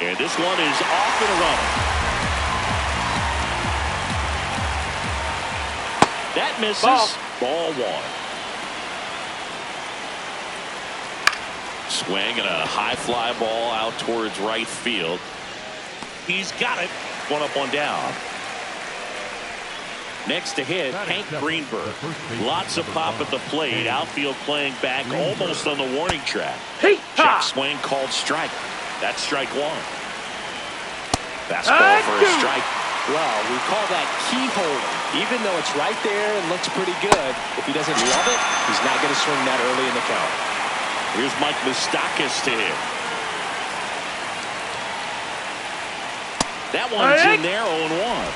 And this one is off and running. That misses. Ball one. Swing and a high fly ball out towards right field. He's got it. One up, one down. Next to hit, Hank Greenberg. Lots of pop at the plate. Outfield playing back almost on the warning track. Check swing called strike. That's strike one. Fastball for a strike. Well, we call that keyhole. Even though it's right there and looks pretty good, if he doesn't love it, he's not going to swing that early in the count. Here's Mike Moustakas to hit. That one's in there, 0-1.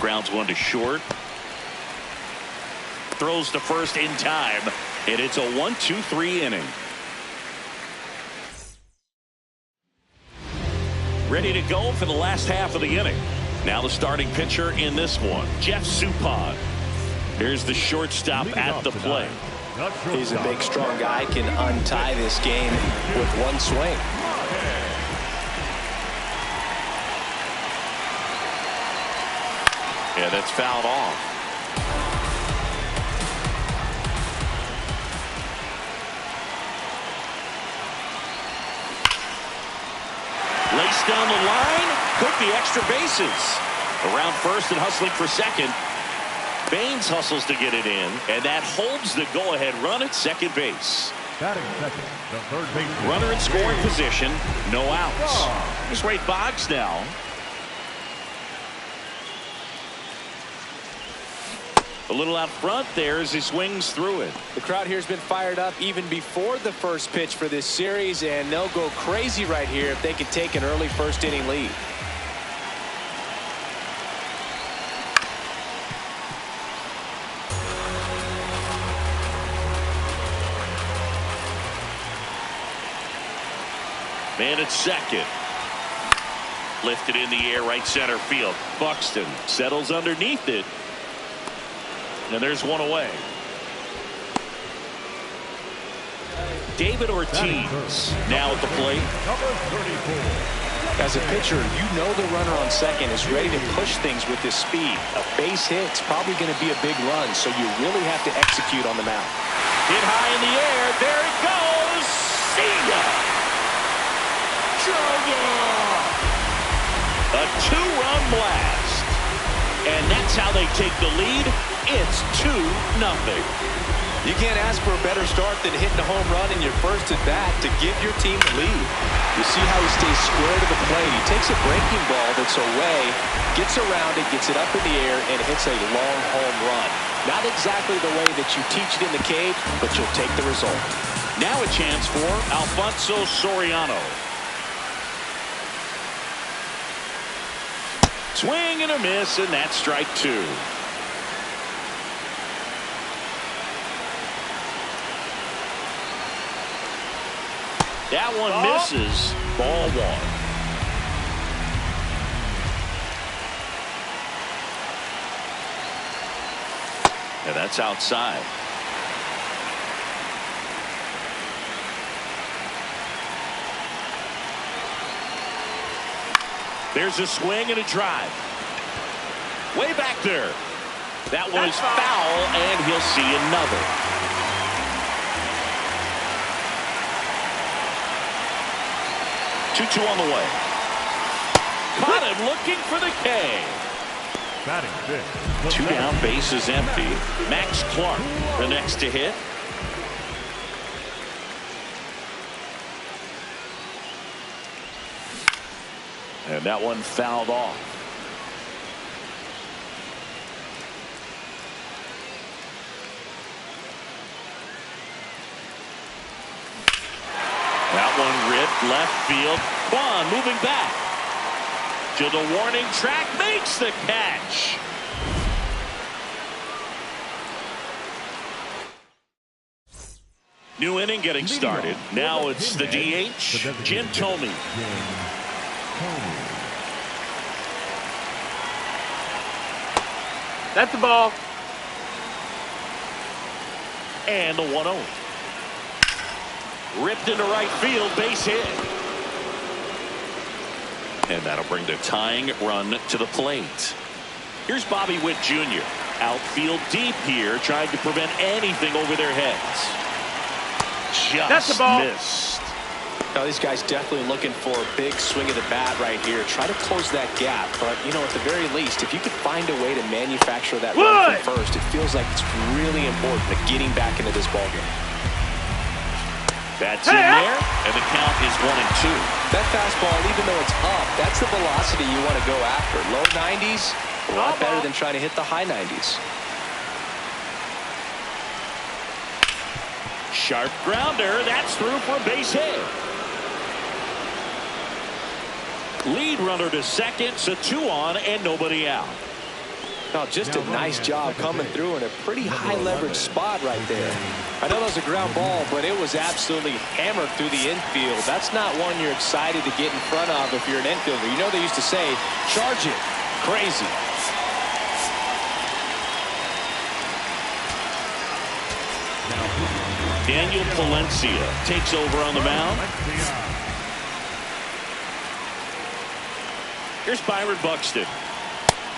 Grounds one to short. Throws to first in time, and it's a 1-2-3 inning. Ready to go for the last half of the inning. Now the starting pitcher in this one, Jeff Suppan. Here's the shortstop at the plate. He's a big, strong guy, can untie this game with one swing. Yeah, that's fouled off. Laced down the line, could be extra bases. Around first and hustling for second. Baines hustles to get it in, and that holds the go-ahead run at second base. Batting second, the third baseman. Runner in scoring position, no outs. Here's Ray Boggs now. A little out front there as he swings through it. The crowd here has been fired up even before the first pitch for this series, and they'll go crazy right here if they can take an early first inning lead. Man at second. Lifted in the air, right center field. Buxton settles underneath it. And there's one away. David Ortiz now at the plate. Number 34. As a pitcher, you know the runner on second is ready to push things with his speed. A base hit's probably going to be a big run, so you really have to execute on the mound. Hit high in the air. There it goes. See ya. A two-run blast. And that's how they take the lead. It's 2-0. You can't ask for a better start than hitting a home run in your first at bat to give your team the lead. You see how he stays square to the plate. He takes a breaking ball that's away, gets around it, gets it up in the air, and hits a long home run. Not exactly the way that you teach it in the cage, but you'll take the result. Now a chance for Alfonso Soriano. Swing and a miss, and that's strike two. That one misses. Ball one. And that's outside. There's a swing and a drive. Way back there. That was foul, and he'll see another. Two on the way. Caught him looking for the K. Batting fifth. Two down, base is empty. Max Clark, the next to hit. And that one fouled off. That one ripped left field. Kwan moving back to the warning track, makes the catch. New inning getting started. Now it's the DH, Jim Thome. That's the ball. And the 1-0. Ripped into right field, base hit. And that'll bring the tying run to the plate. Here's Bobby Witt Jr. Outfield deep here, trying to prevent anything over their heads. That's the ball. Missed. Now, these guys definitely looking for a big swing of the bat right here. Try to close that gap. But, you know, at the very least, if you could find a way to manufacture that run from first, it feels like it's really important to getting back into this ballgame. That's in there, and the count is 1-2. That fastball, even though it's up, that's the velocity you want to go after. Low 90s, a lot better than trying to hit the high 90s. Sharp grounder. That's through for a base hit. Lead runner to second, so 2 on and nobody out. Oh, just a nice job coming through in a pretty high leverage spot right there. I know that was a ground ball, but it was absolutely hammered through the infield. That's not one you're excited to get in front of if you're an infielder. You know they used to say, charge it. Crazy. Daniel Palencia takes over on the mound. Here's Byron Buxton.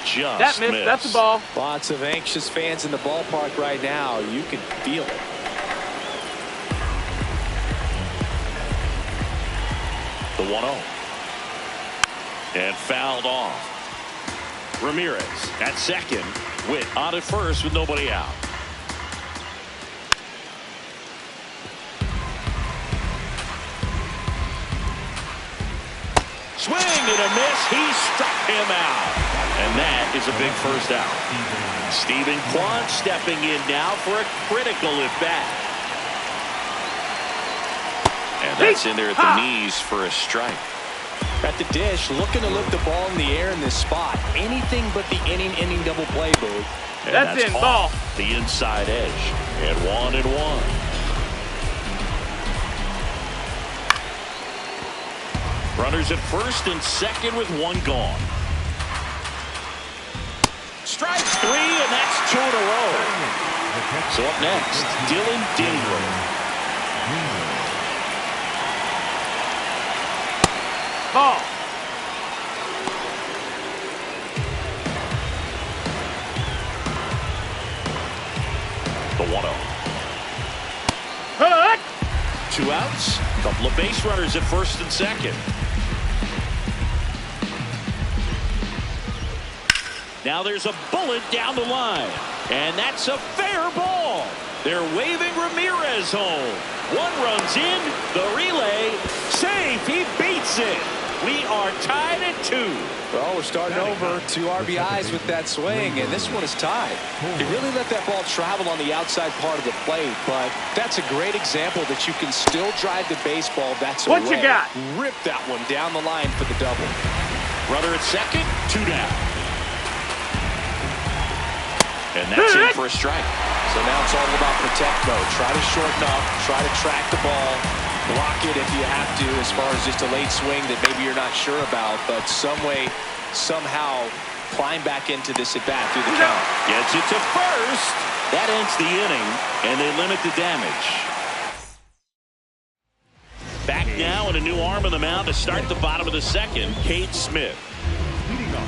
Just that missed. That's the ball. Lots of anxious fans in the ballpark right now. You can feel it. The 1-0. And fouled off. Ramirez at second. Witt on at first with nobody out. Swing and a miss. He struck him out. And that is a big first out. Steven Kwan stepping in now for a critical at bat. And that's in there at the knees for a strike. At the dish, looking to lift the ball in the air in this spot. Anything but the inning double play, Boog. And that's in ball. The inside edge. And 1-1. Runners at first and second with 1 gone. Strike 3, and that's 2 in a row. So up next, Dylan Dingler. Ball. The 1-0. 2 outs. Couple of base runners at first and second. Now there's a bullet down the line. And that's a fair ball. They're waving Ramirez home. 1 runs in. The relay. Safe. He beats it. We are tied at 2. Well, we're starting over. 2 RBIs with that swing, and this one is tied. He really let that ball travel on the outside part of the plate, but that's a great example that you can still drive the baseball that's away. What you got? Rip that one down the line for the double. Runner at second, 2 down. And that's in for a strike. So now it's all about protect mode. Try to shorten up, try to track the ball, block it if you have to as far as just a late swing that maybe you're not sure about, but some way, somehow climb back into this at bat through the count. Gets it to first. That ends the inning, and they limit the damage. Back now and a new arm on the mound to start the bottom of the second, Cade Smith.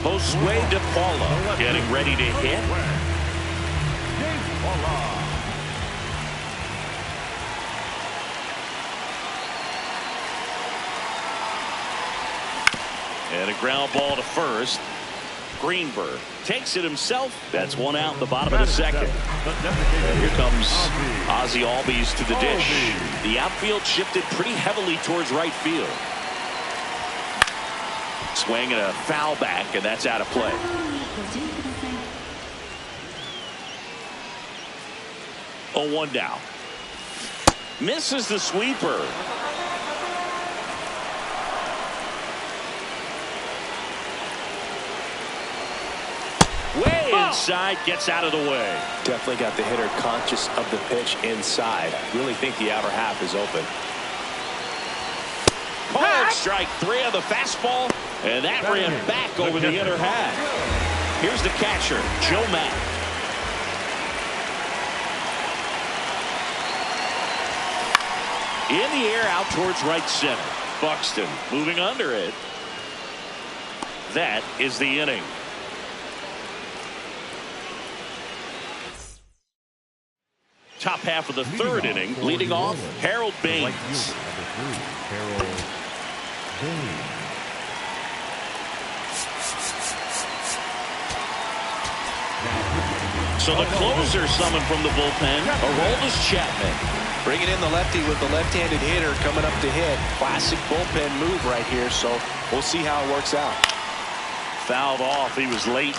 Josue De Paula getting ready to hit. And a ground ball to first. Greenberg takes it himself. That's 1 out in the bottom of the second. And here comes Ozzie Albies to the dish. The outfield shifted pretty heavily towards right field. Swing and a foul back, and that's out of play. Oh, 1 down. Misses the sweeper. Way inside, gets out of the way. Definitely got the hitter conscious of the pitch inside. Really think the outer half is open. Hard strike 3 on the fastball, and that ran back over the inner half. Here's the catcher, Joe Mack. In the air out towards right center. Buxton moving under it. That is the inning. Top half of the third inning, leading off Harold Baines. So the closer summoned from the bullpen, Aroldis Chapman. Bringing in the lefty with the left-handed hitter coming up to hit. Classic bullpen move right here, so we'll see how it works out. Fouled off. He was late.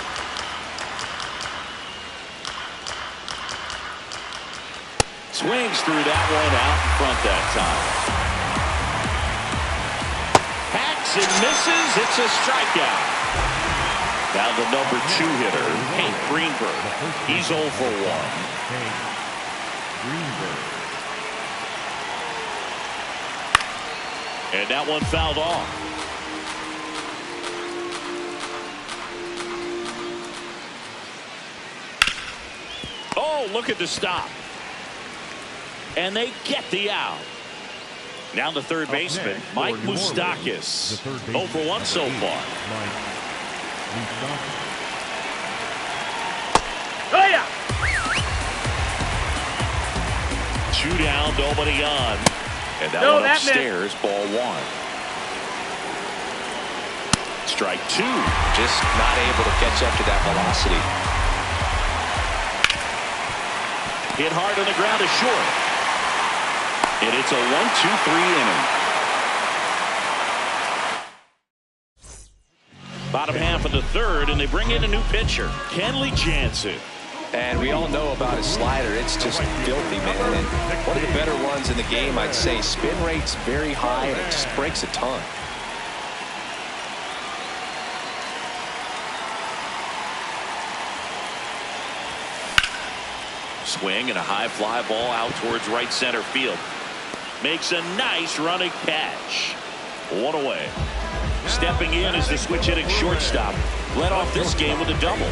Swings through that one out in front that time. Hacks and misses. It's a strikeout. Now the number 2 hitter, Hank Greenberg. He's 0 for 1. And that one fouled off. Oh, look at the stop. And they get the out. Now the third baseman, Mike Moustakas. 0 for 1 so far. Oh, yeah. 2 down, nobody on. And that one upstairs, ball 1. Strike 2. Just not able to catch up to that velocity. Hit hard on the ground is short. And it's a 1-2-3 inning. Bottom half of the third, and they bring in a new pitcher, Kenley Jansen. And we all know about his slider. It's just filthy, man. And one of the better ones in the game, I'd say. Spin rate's very high, and it just breaks a ton. Swing and a high fly ball out towards right center field. Makes a nice running catch. 1 away. Stepping in is the switch hitting shortstop. Led off this game with a double.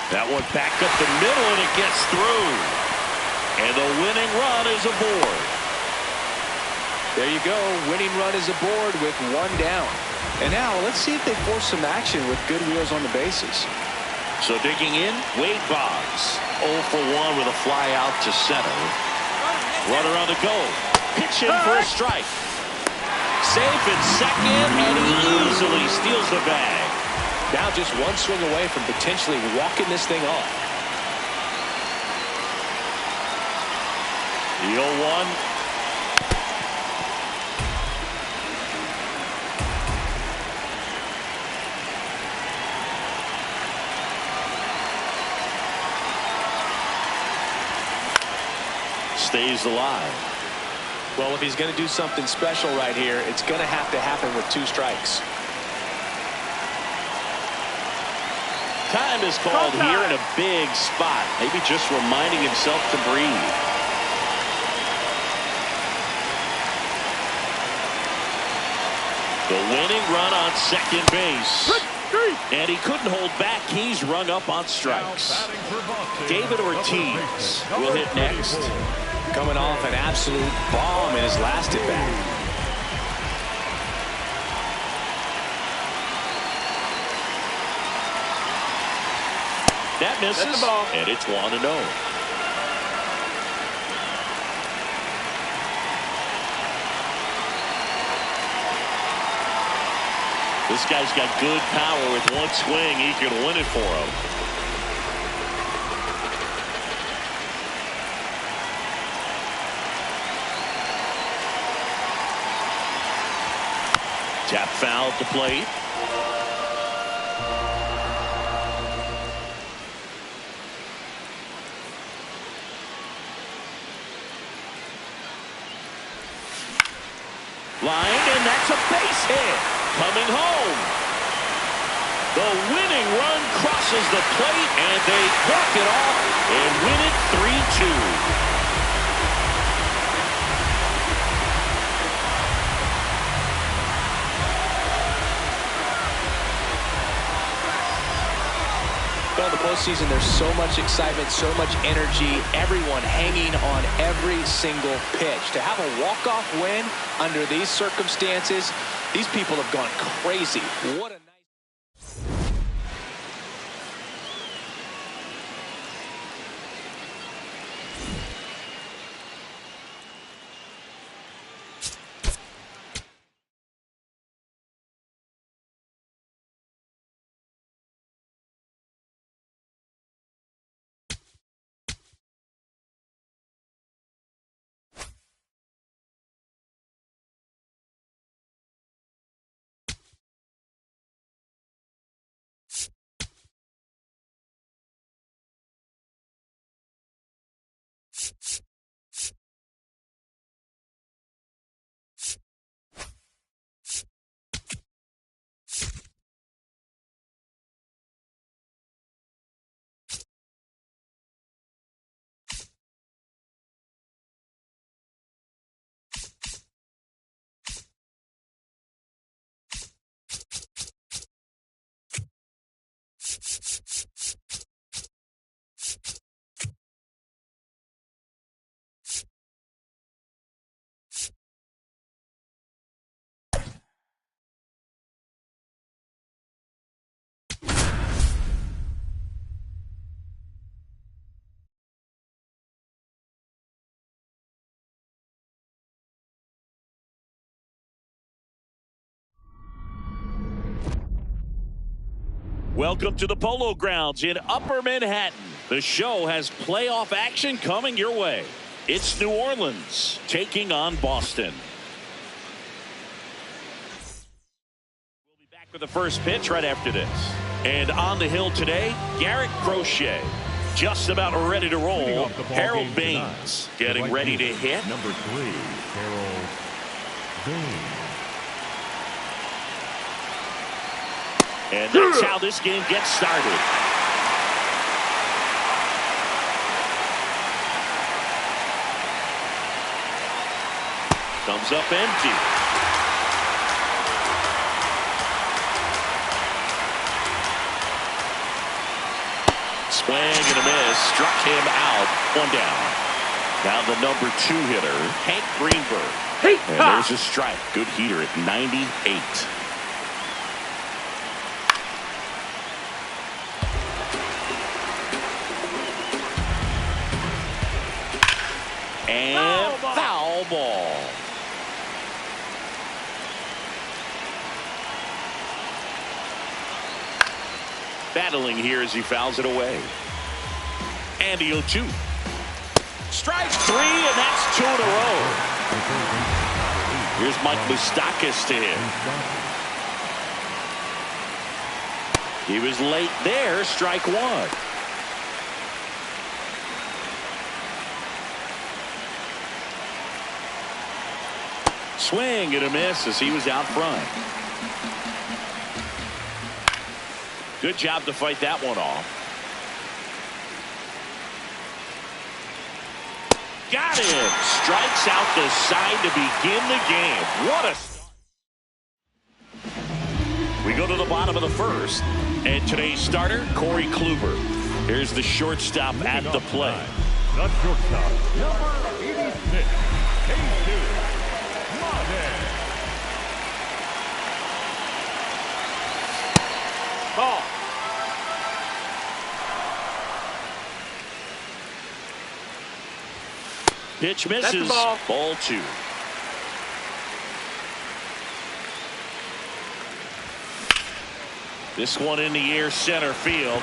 That one back up the middle, and it gets through. And the winning run is aboard. There you go. Winning run is aboard with 1 down. And now let's see if they force some action with good wheels on the bases. So digging in, Wade Boggs. 0 for 1 with a fly out to center. Runner on the go. Pitch in for a strike. Safe at second, and he easily steals the bag. Now just 1 swing away from potentially walking this thing off. The 0-1. Stays alive. Well, if he's going to do something special right here, it's going to have to happen with 2 strikes. Time is called here in a big spot. Maybe just reminding himself to breathe. The winning run on second base. And he couldn't hold back. He's rung up on strikes. David Ortiz will hit next. Coming off an absolute bomb in his last at bat. That misses, that's the ball. And it's 1-0. This guy's got good power. With 1 swing, he can win it for him. Tap foul at the plate. Line, and that's a base hit. Coming home. The winning run crosses the plate, and they walk it off and win it 3-2. postseason, there's so much excitement, so much energy, everyone hanging on every single pitch. To have a walk-off win under these circumstances, these people have gone crazy. What a nice... Welcome to the Polo Grounds in Upper Manhattan. The show has playoff action coming your way. It's New Orleans taking on Boston. We'll be back with the first pitch right after this. And on the hill today, Garrett Crochet. Just about ready to roll. Harold Baines getting ready to hit. Number 3, Harold Baines. And that's how this game gets started. Comes up empty. Swing and a miss. Struck him out. One down. Now the number 2 hitter, Hank Greenberg. And there's a strike. Good heater at 98. And foul ball. Battling here as he fouls it away. And the 0-2. Strike 3, and that's 2 in a row. Here's Mike Moustakas to hit. He was late there. Strike 1. Swing and a miss as he was out front. Good job to fight that one off. Got it. Strikes out the side to begin the game. What a start. We go to the bottom of the first. And today's starter, Corey Kluber. Here's the shortstop at the plate. The shortstop, number 86, K2. Ball. Pitch misses. Ball. Ball 2. This one in the air, center field.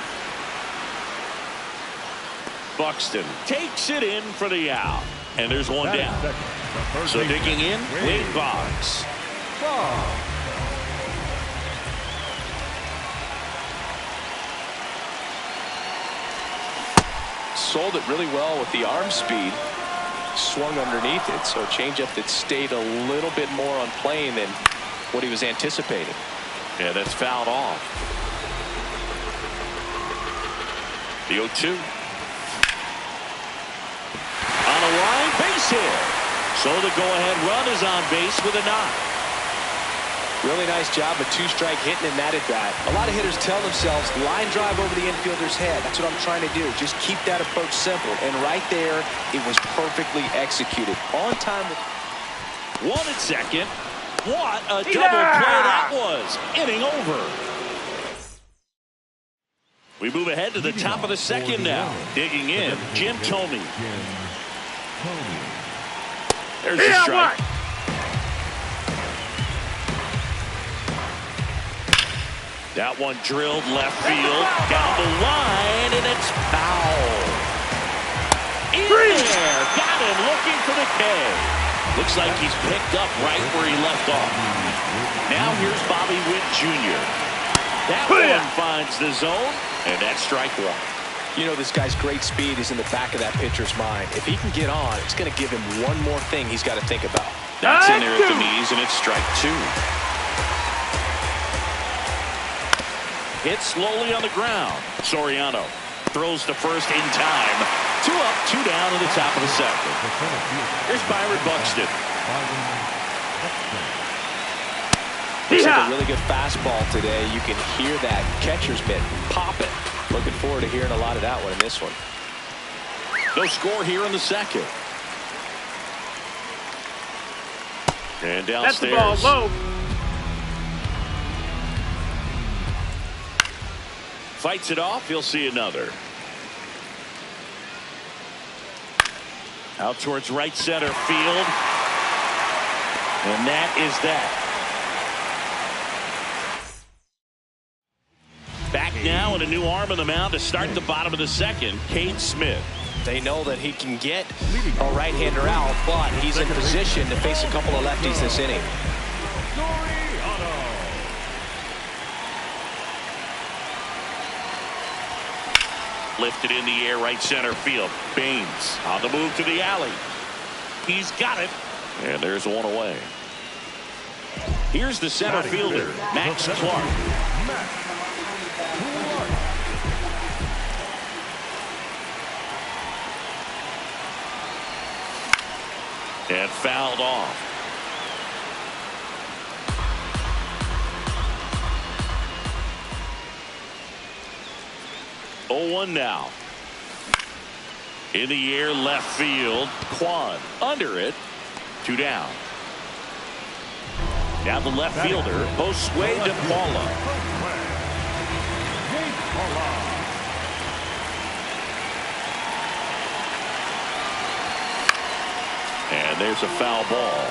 Buxton takes it in for the out. And there's one down. So digging in, Wade Boggs. Sold it really well with the arm speed. Swung underneath it, so changeup that stayed a little bit more on plane than what he was anticipating. Yeah, that's fouled off. The 0-2. On a line, base hit. So the go-ahead run is on base with a knock. Really nice job of two-strike hitting in that at bat. A lot of hitters tell themselves, line drive over the infielder's head. That's what I'm trying to do. Just keep that approach simple. And right there, it was perfectly executed. On time. One at second. What a double play that was. Inning over. We move ahead to the top of the second now. Digging in, Jim Thome. There's the strike. That one drilled left field, down the line, and it's foul. In there, got him looking for the K. Looks like he's picked up right where he left off. Now here's Bobby Witt Jr. That one finds the zone, and that's strike one. You know, this guy's great speed is in the back of that pitcher's mind. If he can get on, it's going to give him one more thing he's got to think about. That's in there at the knees, and it's strike two. Hit slowly on the ground. Soriano throws to first in time. 2 up, 2 down in the top of the second. Here's Byron Buxton. Looks like a really good fastball today. You can hear that catcher's mitt popping. Looking forward to hearing a lot of that one in this one. No score here in the second. And downstairs. That's the ball, low. Fights it off. He'll see another. Out towards right center field. And that is that. Back now and a new arm on the mound to start the bottom of the second. Cade Smith. They know that he can get a right-hander out, but he's in position to face a couple of lefties this inning. Lifted in the air, right center field. Baines on the move to the alley. He's got it. And there's one away. Here's the center fielder, Max Clark. And fouled off. Oh, 1 now. In the air, left field. Quan under it. 2 down. Now the left fielder, Josue de Paula. And there's a foul ball.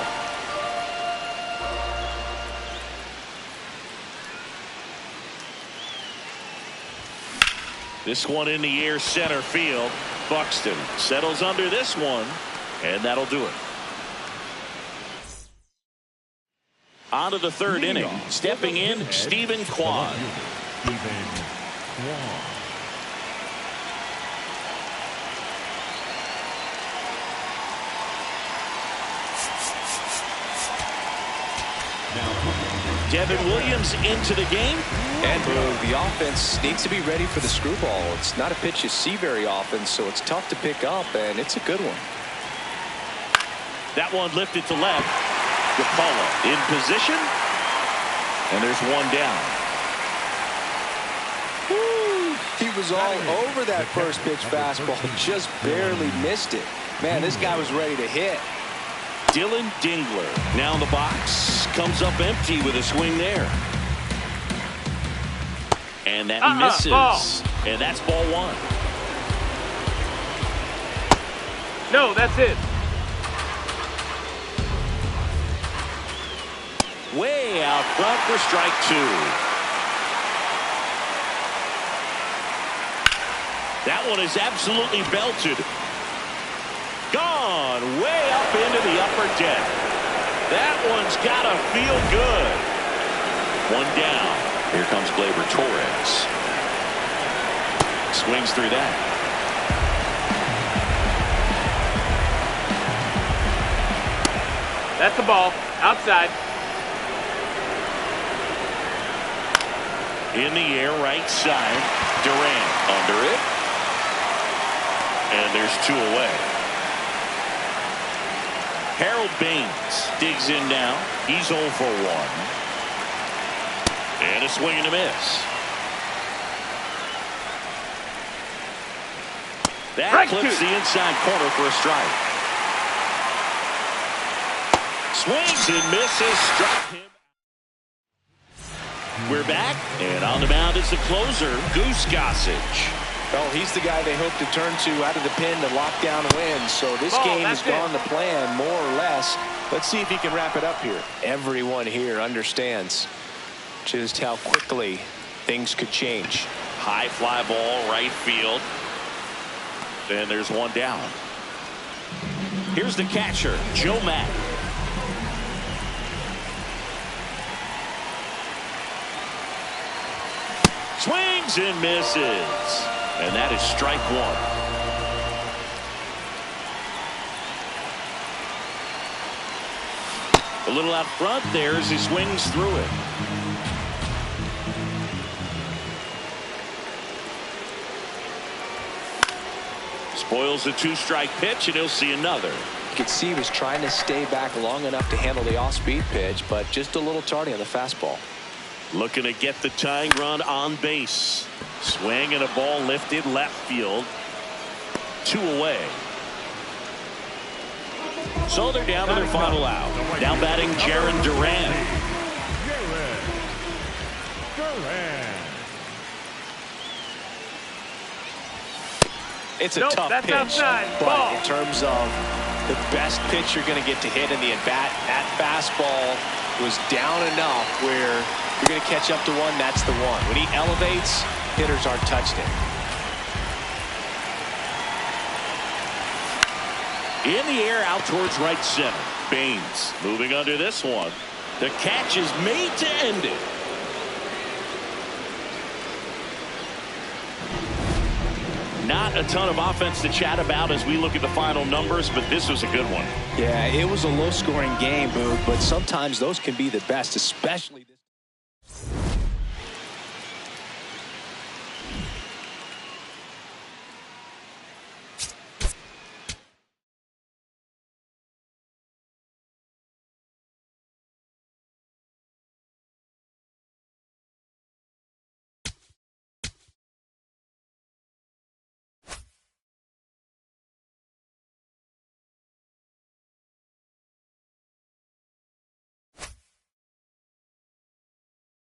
This one in the air, center field. Buxton settles under this one, and that'll do it. On to the third inning. Stepping in, Stephen Kwan. Devin Williams into the game. And the offense needs to be ready for the screwball. It's not a pitch you see very often, so it's tough to pick up, and it's a good one. That one lifted to left. DePaula in position. And there's one down. Woo, he was all over that first pitch fastball. Just barely missed it. Man, this guy was ready to hit. Dylan Dingler now in the box. Comes up empty with a swing there. And that misses. Ball. And that's ball 1. No, that's it. Way out front for strike 2. That one is absolutely belted. Gone way up into the upper deck. That one's got to feel good. 1 down. Here comes Gleyber Torres. Swings through that. That's the ball. Outside. In the air, right side. Durant under it. And there's 2 away. Harold Baines digs in now. He's 0 for 1. And a swing and a miss. That clips the inside corner for a strike. Swings and misses. Struck him. We're back, and on the mound is the closer, Goose Gossage. Well, he's the guy they hope to turn to out of the pen to lock down wins. So this game has gone to plan, more or less. Let's see if he can wrap it up here. Everyone here understands just how quickly things could change. High fly ball, right field. And there's one down. Here's the catcher, Joe Mack. Swings and misses. And that is strike one. A little out front there as he swings through it. Spoils the two-strike pitch, and he'll see another. You could see he was trying to stay back long enough to handle the off-speed pitch, but just a little tardy on the fastball. Looking to get the tying run on base. Swing and a ball lifted left field. 2 away. So they're down to their final out. Now batting Jarren Duran. It's a tough pitch, but in terms of the best pitch you're going to get to hit in the at-bat, that fastball was down enough where you're going to catch up to one. That's the one. When he elevates, hitters aren't touched it. In the air out towards right center. Baines moving under this one. The catch is made to end it. Not a ton of offense to chat about as we look at the final numbers, but this was a good one. Yeah, it was a low-scoring game, Boog, but sometimes those can be the best, especially